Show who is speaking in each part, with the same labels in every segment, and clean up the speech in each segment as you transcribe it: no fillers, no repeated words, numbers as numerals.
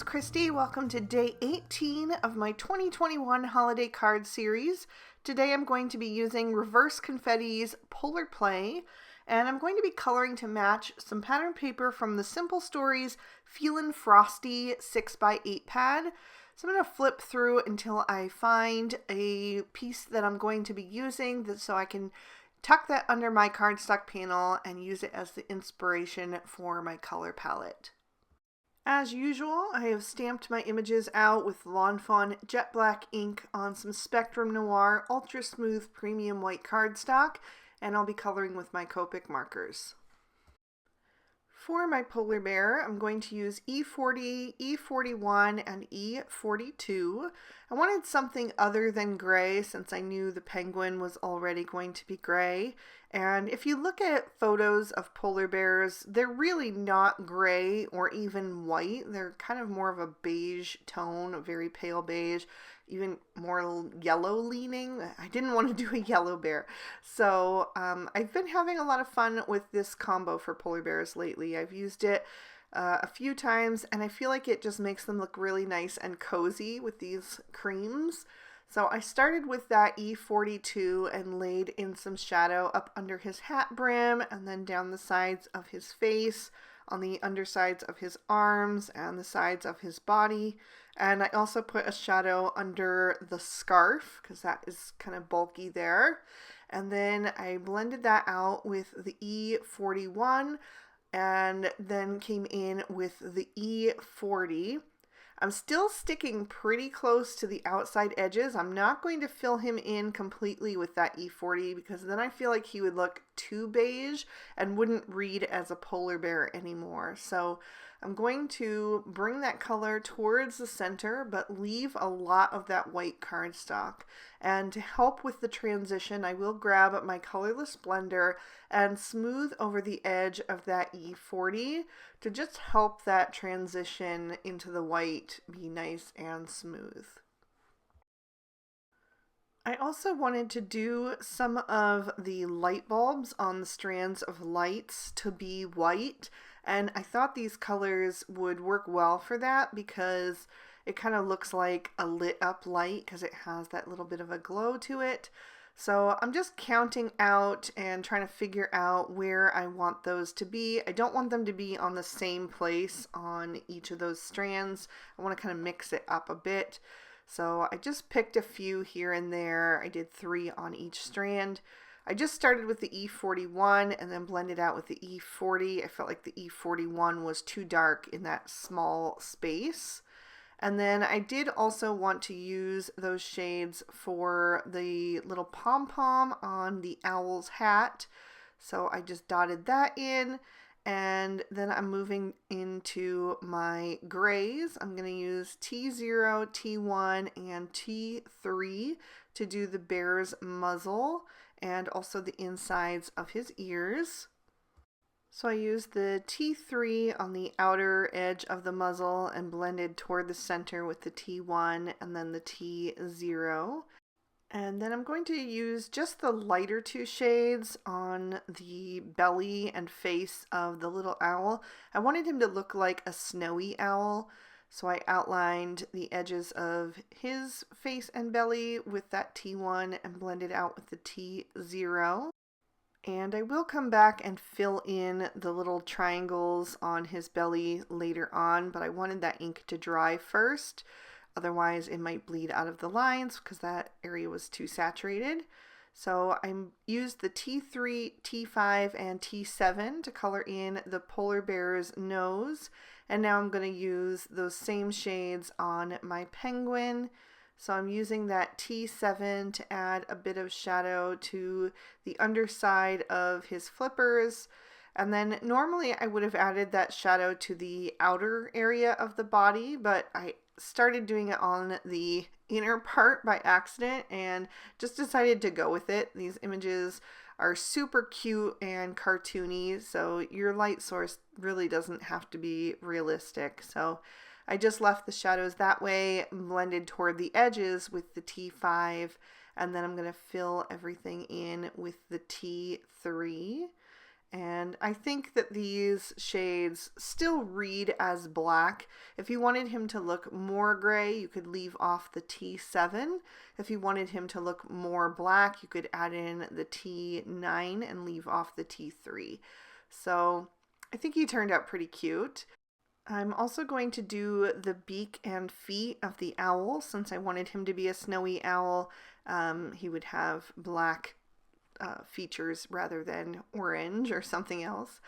Speaker 1: it's Christy. Welcome to day 18 of my 2021 holiday card series. Today I'm going to be using Reverse Confetti's Polar Play, and I'm going to be coloring to match some pattern paper from the Simple Stories Feelin' Frosty 6x8 pad. So I'm going to flip through until I find a piece that I'm going to be using so I can tuck that under my cardstock panel and use it as the inspiration for my color palette. As usual, I have stamped my images out with Lawn Fawn jet black ink on some Spectrum Noir Ultra Smooth Premium White cardstock, and I'll be coloring with my Copic markers. For my polar bear, I'm going to use E40, E41, and E42. I wanted something other than gray since I knew the penguin was already going to be gray. And if you look at photos of polar bears, they're really not gray or even white. They're kind of more of a beige tone, a very pale beige, even more yellow leaning. I didn't want to do a yellow bear. So I've been having a lot of fun with this combo for polar bears lately. I've used it a few times and I feel like it just makes them look really nice and cozy with these creams. So I started with that E42 and laid in some shadow up under his hat brim and then down the sides of his face, on the undersides of his arms and the sides of his body. And I also put a shadow under the scarf because that is kind of bulky there. And then I blended that out with the E41 and then came in with the E40. I'm still sticking pretty close to the outside edges. I'm not going to fill him in completely with that E40 because then I feel like he would look too beige and wouldn't read as a polar bear anymore. So I'm going to bring that color towards the center but leave a lot of that white cardstock. And to help with the transition, I will grab my colorless blender and smooth over the edge of that E40 to just help that transition into the white be nice and smooth. I also wanted to do some of the light bulbs on the strands of lights to be white, and I thought these colors would work well for that because it kind of looks like a lit up light because it has that little bit of a glow to it. So I'm just counting out and trying to figure out where I want those to be. I don't want them to be on the same place on each of those strands. I want to kind of mix it up a bit. So I just picked a few here and there. I did 3 on each strand. I just started with the E41 and then blended out with the E40. I felt like the E41 was too dark in that small space. And then I did also want to use those shades for the little pom-pom on the owl's hat. So I just dotted that in. And then I'm moving into my grays. I'm going to use T0, T1, and T3 to do the bear's muzzle and also the insides of his ears. So I used the T3 on the outer edge of the muzzle and blended toward the center with the T1 and then the T0. And then I'm going to use just the lighter 2 shades on the belly and face of the little owl. I wanted him to look like a snowy owl, so I outlined the edges of his face and belly with that T1 and blended out with the T0. And I will come back and fill in the little triangles on his belly later on, but I wanted that ink to dry first. Otherwise, it might bleed out of the lines because that area was too saturated. So I used the T3, T5, and T7 to color in the polar bear's nose. And now I'm going to use those same shades on my penguin. So I'm using that T7 to add a bit of shadow to the underside of his flippers. And then normally I would have added that shadow to the outer area of the body, but I started doing it on the inner part by accident and just decided to go with it. These images are super cute and cartoony, so your light source really doesn't have to be realistic. So I just left the shadows that way, blended toward the edges with the T5, and then I'm going to fill everything in with the T3. And I think that these shades still read as black. If you wanted him to look more gray, you could leave off the T7. If you wanted him to look more black, you could add in the T9 and leave off the T3. So I think he turned out pretty cute. I'm also going to do the beak and feet of the owl. Since I wanted him to be a snowy owl, he would have black features rather than orange or something else.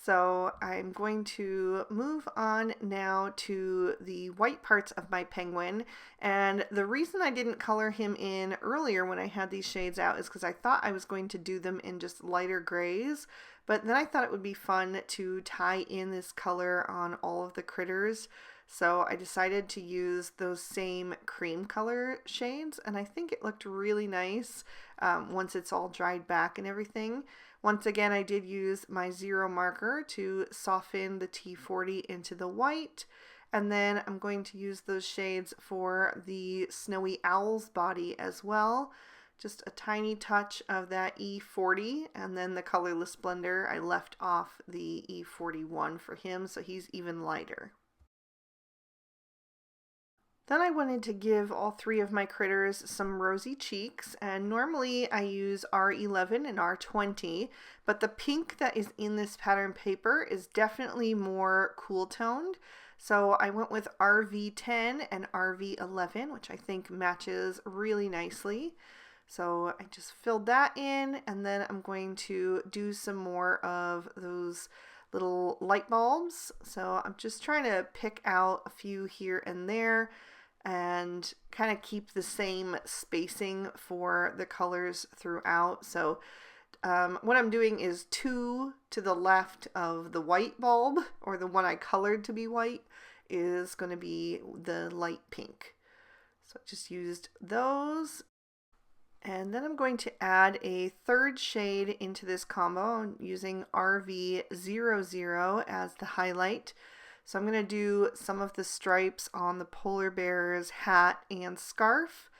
Speaker 1: So I'm going to move on now to the white parts of my penguin. And the reason I didn't color him in earlier when I had these shades out is because I thought I was going to do them in just lighter grays. But then I thought it would be fun to tie in this color on all of the critters. So I decided to use those same cream color shades, and I think it looked really nice once it's all dried back and everything. Once again, I did use my 0 marker to soften the T40 into the white, and then I'm going to use those shades for the snowy owl's body as well. Just a tiny touch of that E40, and then the colorless blender, I left off the E41 for him, so he's even lighter. Then I wanted to give all 3 of my critters some rosy cheeks, and normally I use R11 and R20, but the pink that is in this pattern paper is definitely more cool toned. So I went with RV10 and RV11, which I think matches really nicely. So I just filled that in, and then I'm going to do some more of those little light bulbs. So I'm just trying to pick out a few here and there and kind of keep the same spacing for the colors throughout. So what I'm doing is 2 to the left of the white bulb, or the one I colored to be white, is going to be the light pink. So I just used those. And then I'm going to add a 3rd shade into this combo. I'm using RV00 as the highlight. So I'm going to do some of the stripes on the polar bear's hat and scarf.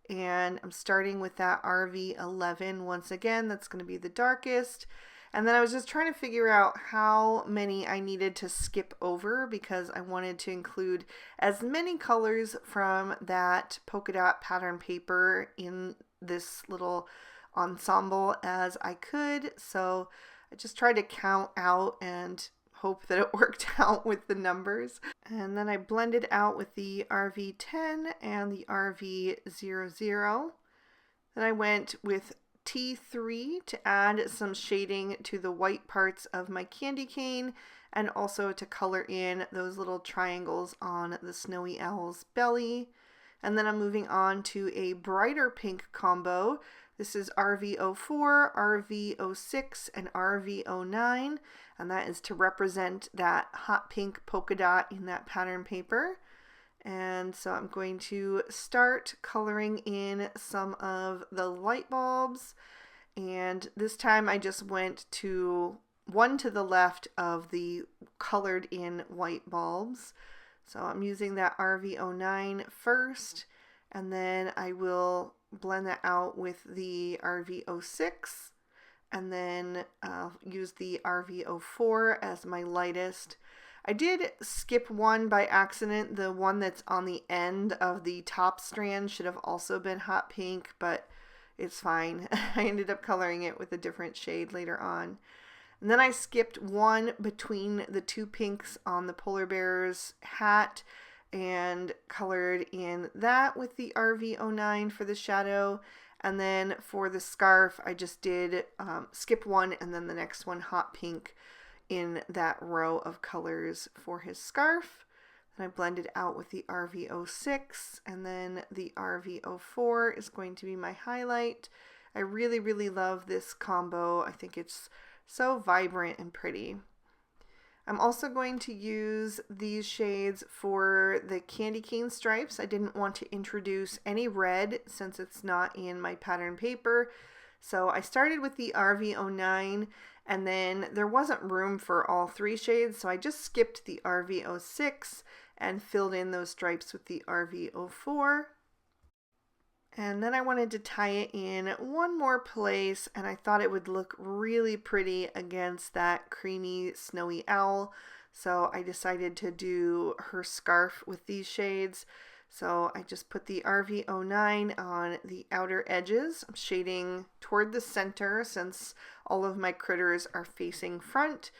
Speaker 1: And I'm starting with that RV11 once again. That's going to be the darkest. And then I was just trying to figure out how many I needed to skip over, because I wanted to include as many colors from that polka dot pattern paper in this little ensemble as I could. So I just tried to count out and hope that it worked out with the numbers. And then I blended out with the RV10 and the RV00. Then I went with T3 to add some shading to the white parts of my candy cane, and also to color in those little triangles on the snowy owl's belly. And then I'm moving on to a brighter pink combo. This is RV04, RV06, and RV09, and that is to represent that hot pink polka dot in that pattern paper. And so I'm going to start coloring in some of the light bulbs, and this time I just went to 1 to the left of the colored in white bulbs. So I'm using that RV09 first, and then I will blend that out with the RV06, and then use the RV04 as my lightest. I did skip one by accident. The one that's on the end of the top strand should have also been hot pink, but it's fine. I ended up coloring it with a different shade later on. And then I skipped one between the 2 pinks on the polar bear's hat and colored in that with the RV09 for the shadow. And then for the scarf, I just did skip one and then the next one hot pink in that row of colors for his scarf. Then I blended out with the RV06, and then the RV04 is going to be my highlight. I really, really love this combo. I think it's so vibrant and pretty. I'm also going to use these shades for the candy cane stripes. I didn't want to introduce any red since it's not in my pattern paper. So I started with the RV09, and then there wasn't room for all 3 shades, so I just skipped the RV06 and filled in those stripes with the RV04. And then I wanted to tie it in one more place, and I thought it would look really pretty against that creamy snowy owl. So I decided to do her scarf with these shades. So I just put the RV09 on the outer edges. I'm shading toward the center since all of my critters are facing front.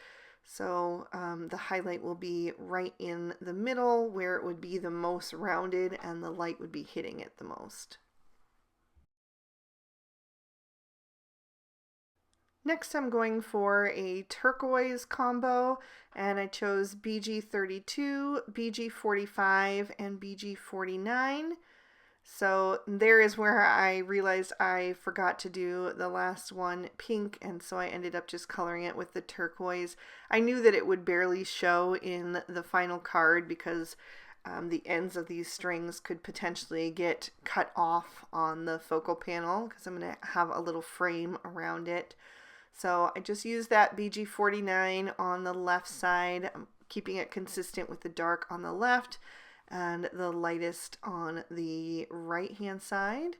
Speaker 1: So the highlight will be right in the middle where it would be the most rounded and the light would be hitting it the most. Next I'm going for a turquoise combo, and I chose BG32, BG45, and BG49. So there is where I realized I forgot to do the last one pink, and so I ended up just coloring it with the turquoise. I knew that it would barely show in the final card because the ends of these strings could potentially get cut off on the focal panel because I'm going to have a little frame around it. So I just used that BG49 on the left side, keeping it consistent with the dark on the left and the lightest on the right hand side.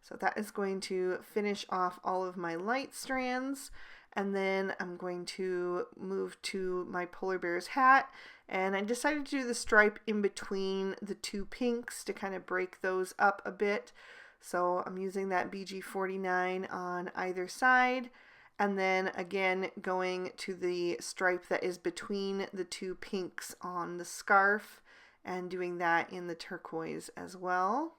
Speaker 1: So that is going to finish off all of my light strands. And then I'm going to move to my polar bear's hat, and I decided to do the stripe in between the two pinks to kind of break those up a bit. So I'm using that BG49 on either side, and then again going to the stripe that is between the two pinks on the scarf and doing that in the turquoise as well.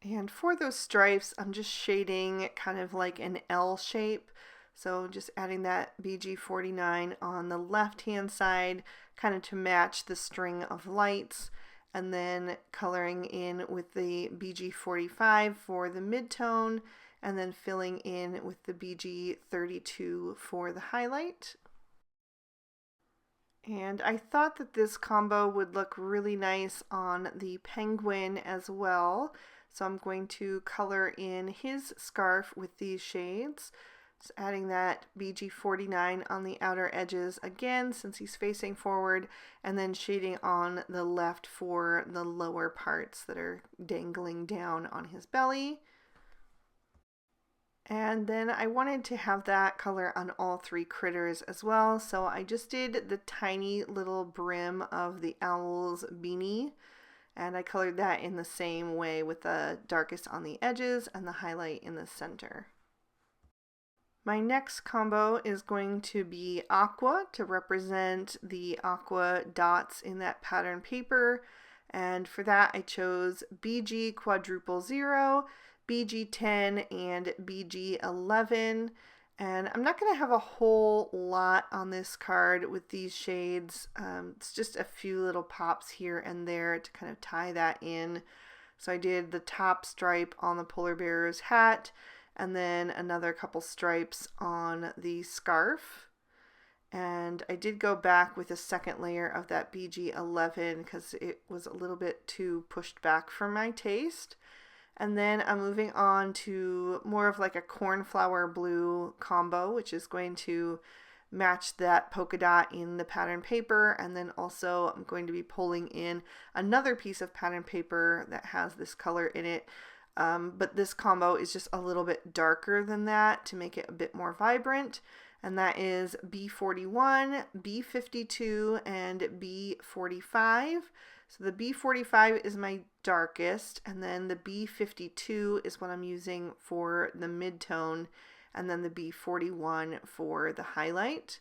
Speaker 1: And for those stripes, I'm just shading kind of like an L shape. So just adding that BG49 on the left hand side kind of to match the string of lights, and then coloring in with the BG45 for the midtone, and then filling in with the BG32 for the highlight. And I thought that this combo would look really nice on the penguin as well. So I'm going to color in his scarf with these shades. Just adding that BG49 on the outer edges again since he's facing forward, and then shading on the left for the lower parts that are dangling down on his belly. And then I wanted to have that color on all three critters as well, so I just did the tiny little brim of the owl's beanie, and I colored that in the same way with the darkest on the edges and the highlight in the center. My next combo is going to be aqua to represent the aqua dots in that pattern paper, and for that I chose BG quadruple 0, BG10, and BG11. And I'm not going to have a whole lot on this card with these shades. It's just a few little pops here and there to kind of tie that in. So I did the top stripe on the polar bear's hat, and then another couple stripes on the scarf. And I did go back with a second layer of that BG11 because it was a little bit too pushed back for my taste. And then I'm moving on to more of like a cornflower blue combo, which is going to match that polka dot in the pattern paper. And then also I'm going to be pulling in another piece of pattern paper that has this color in it. But this combo is just a little bit darker than that to make it a bit more vibrant. And that is B41, B52, and B45. So the B45 is my darkest, and then the B52 is what I'm using for the midtone, and then the B41 for the highlight.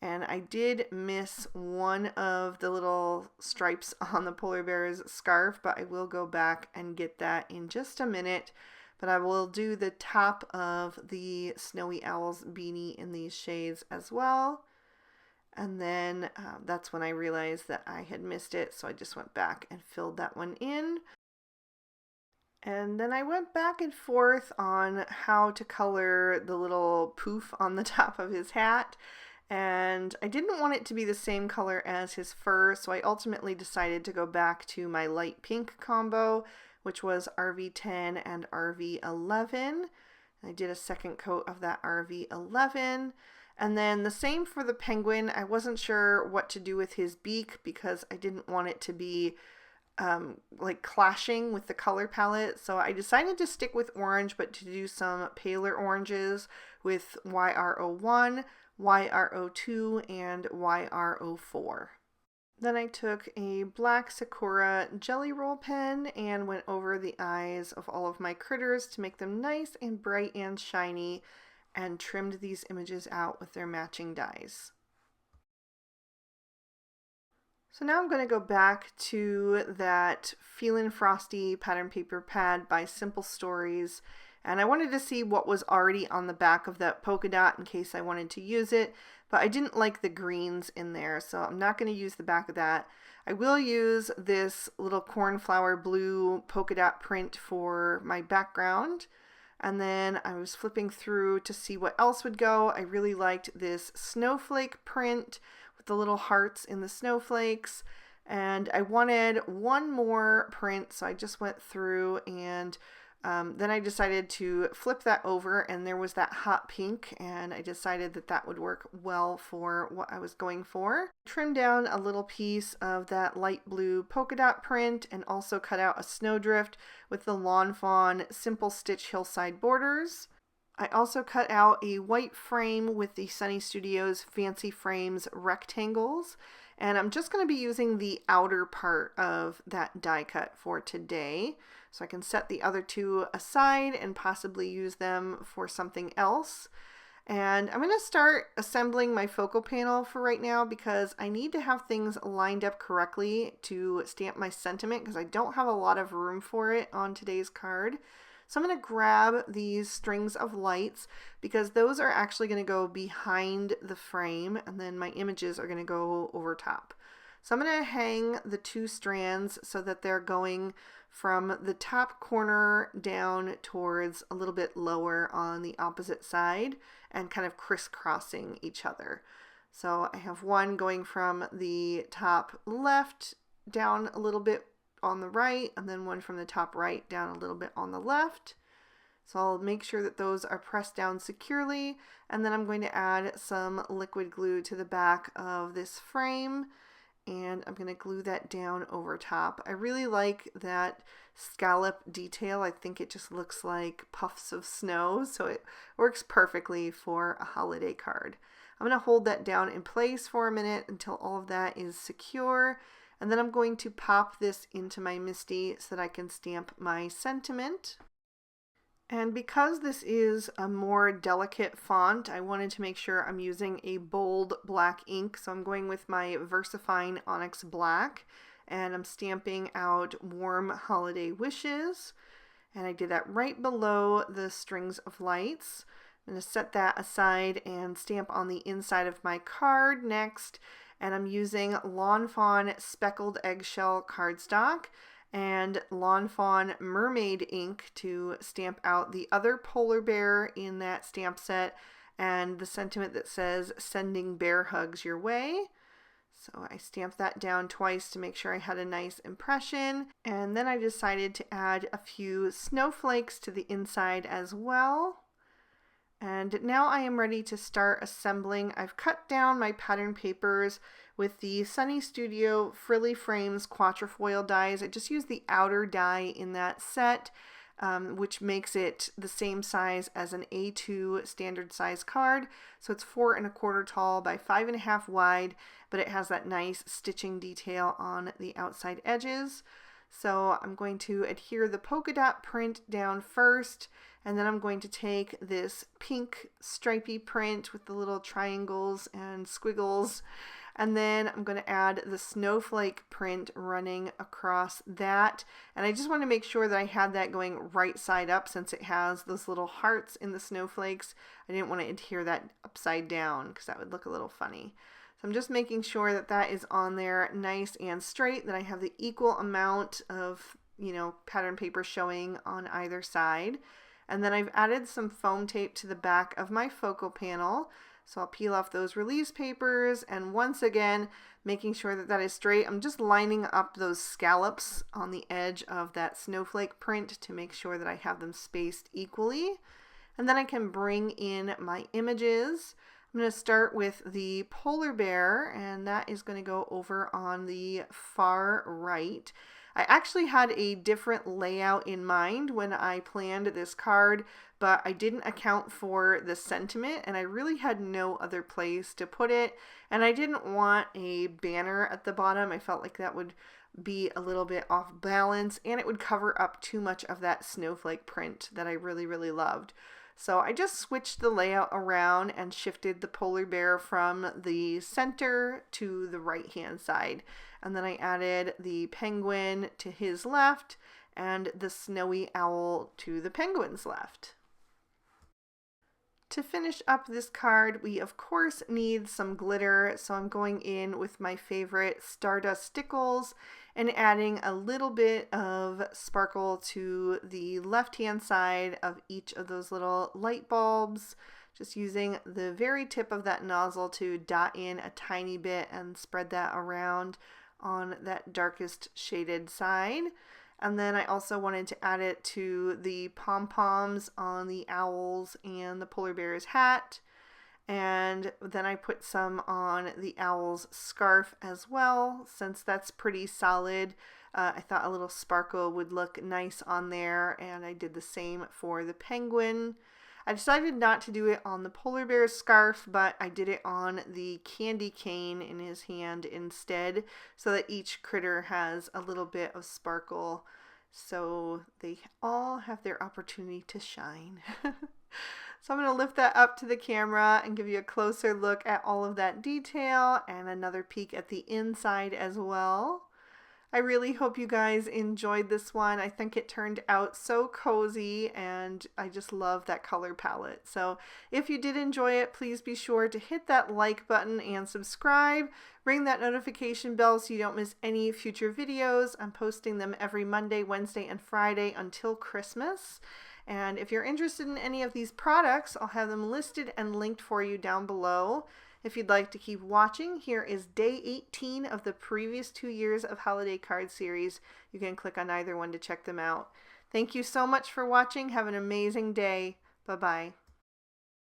Speaker 1: And I did miss one of the little stripes on the polar bear's scarf, but I will go back and get that in just a minute. But I will do the top of the snowy owl's beanie in these shades as well. And then that's when I realized that I had missed it, so I just went back and filled that one in. And then I went back and forth on how to color the little poof on the top of his hat. And I didn't want it to be the same color as his fur, so I ultimately decided to go back to my light pink combo, which was RV10 and RV11. I did a second coat of that RV11. And then the same for the penguin. I wasn't sure what to do with his beak because I didn't want it to be like clashing with the color palette. So I decided to stick with orange, but to do some paler oranges with YR01, YR02, and YR04. Then I took a black Sakura jelly roll pen and went over the eyes of all of my critters to make them nice and bright and shiny, and trimmed these images out with their matching dies. So now I'm going to go back to that Feelin' Frosty pattern paper pad by Simple Stories, and I wanted to see what was already on the back of that polka dot in case I wanted to use it, but I didn't like the greens in there, so I'm not going to use the back of that. I will use this little cornflower blue polka dot print for my background. And then I was flipping through to see what else would go. I really liked this snowflake print with the little hearts in the snowflakes. And I wanted one more print, so I just went through and then I decided to flip that over, and there was that hot pink, and I decided that that would work well for what I was going for. Trim down a little piece of that light blue polka dot print and also cut out a snowdrift with the Lawn Fawn Simple Stitch Hillside borders. I also cut out a white frame with the Sunny Studios Fancy Frames rectangles, and I'm just going to be using the outer part of that die cut for today, so I can set the other two aside and possibly use them for something else. And I'm going to start assembling my focal panel for right now because I need to have things lined up correctly to stamp my sentiment because I don't have a lot of room for it on today's card. So I'm going to grab these strings of lights because those are actually going to go behind the frame, and then my images are going to go over top. So I'm going to hang the two strands so that they're going from the top corner down towards a little bit lower on the opposite side and kind of crisscrossing each other. So I have one going from the top left down a little bit on the right, and then one from the top right down a little bit on the left. So I'll make sure that those are pressed down securely, and then I'm going to add some liquid glue to the back of this frame, and I'm going to glue that down over top. I really like that scallop detail. I think it just looks like puffs of snow, so it works perfectly for a holiday card. I'm going to hold that down in place for a minute until all of that is secure, and then I'm going to pop this into my MISTI so that I can stamp my sentiment. And because this is a more delicate font, I wanted to make sure I'm using a bold black ink. So I'm going with my VersaFine Onyx Black, and I'm stamping out Warm Holiday Wishes. And I did that right below the strings of lights. I'm going to set that aside and stamp on the inside of my card next. And I'm using Lawn Fawn Speckled Eggshell cardstock and Lawn Fawn Mermaid ink to stamp out the other polar bear in that stamp set and the sentiment that says "Sending bear hugs your way." So I stamped that down twice to make sure I had a nice impression, and then I decided to add a few snowflakes to the inside as well. And now I am ready to start assembling. I've cut down my pattern papers with the Sunny Studio Frilly Frames Quatrefoil dies. I just used the outer die in that set, which makes it the same size as an A2 standard size card. So it's 4 1/4 tall by 5 1/2 wide, but it has that nice stitching detail on the outside edges. So I'm going to adhere the polka dot print down first, and then I'm going to take this pink stripy print with the little triangles and squiggles, and then I'm going to add the snowflake print running across that. And I just want to make sure that I had that going right side up since it has those little hearts in the snowflakes. I didn't want to adhere that upside down because that would look a little funny. So I'm just making sure that that is on there nice and straight, that I have the equal amount of, pattern paper showing on either side. And then I've added some foam tape to the back of my focal panel. So I'll peel off those release papers, and once again, making sure that that is straight. I'm just lining up those scallops on the edge of that snowflake print to make sure that I have them spaced equally. And then I can bring in my images. I'm going to start with the polar bear, and that is going to go over on the far right. I actually had a different layout in mind when I planned this card, but I didn't account for the sentiment, and I really had no other place to put it, and I didn't want a banner at the bottom. I felt like that would be a little bit off balance, and it would cover up too much of that snowflake print that I really, really loved. So I just switched the layout around and shifted the polar bear from the center to the right hand side. And then I added the penguin to his left and the snowy owl to the penguin's left. To finish up this card, we of course need some glitter, so I'm going in with my favorite Stardust Stickles and adding a little bit of sparkle to the left-hand side of each of those little light bulbs, just using the very tip of that nozzle to dot in a tiny bit and spread that around on that darkest shaded side. And then I also wanted to add it to the pom-poms on the owls and the polar bear's hat. And then I put some on the owl's scarf as well, since that's pretty solid. I thought a little sparkle would look nice on there, and I did the same for the penguin. I decided not to do it on the polar bear's scarf, but I did it on the candy cane in his hand instead, so that each critter has a little bit of sparkle, so they all have their opportunity to shine. So I'm going to lift that up to the camera and give you a closer look at all of that detail and another peek at the inside as well. I really hope you guys enjoyed this one. I think it turned out so cozy, and I just love that color palette. So if you did enjoy it, please be sure to hit that like button and subscribe. Ring that notification bell so you don't miss any future videos. I'm posting them every Monday, Wednesday, and Friday until Christmas. And if you're interested in any of these products, I'll have them listed and linked for you down below. If you'd like to keep watching, here is day 18 of the previous 2 years of holiday card series. You can click on either one to check them out. Thank you so much for watching. Have an amazing day. Bye-bye.